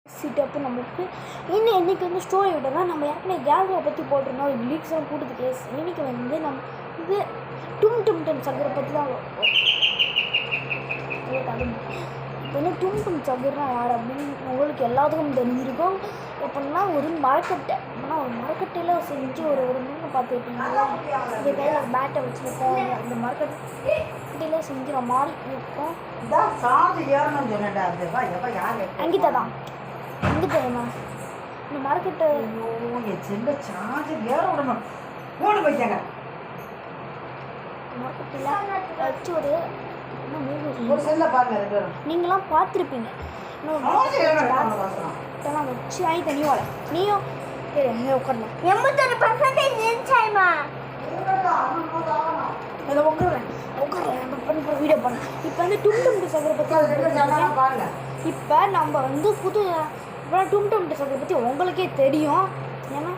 சீட்டப்பு நமக்கு இன்னும் இன்றைக்கி வந்து ஸ்டோரி விடனா நம்ம ஏற்கனவே கேலரியை பற்றி போட்டிருந்தோம் ஒரு லீக்ஸ்லாம் கூட்டது கேஸ் இன்றைக்கி வந்து நம்ம இது டும் சக்கரை பற்றி தான் இப்போ வந்து டும் சக்கர்னா யார் அப்படின்னு உங்களுக்கு எல்லாத்துக்கும் தெரிஞ்சிருக்கும். எப்படின்னா ஒரு மரக்கட்டை அப்படின்னா ஒரு மரக்கட்டையில் செஞ்சு ஒரு மீன் பார்த்துருப்பீங்களா, இந்த கையில் ஒரு பேட்டை வச்சுருக்கோம். அந்த மரக்கட்டையில் செஞ்சுற மாதிரி இருக்கும். அங்கிட்ட தான் அங்கிட்ட இந்த மரக்கட்டை மரக்கட்டையில் வச்சு ஒரு நீங்களாம் பார்த்துருப்பீங்க. இதெல்லாம் வச்சு ஆகி தனியும் வர நீயும் எங்கே உட்காரலாம் 81% இருந்துச்சாய்மா அதை உட்காரேன் வீடியோ பண்ணேன். இப்போ வந்து டும் சக்கரை பற்றி இப்போ நம்ம வந்து புது இப்போ டும் சக்கரை பற்றி உங்களுக்கே தெரியும். ஏன்னா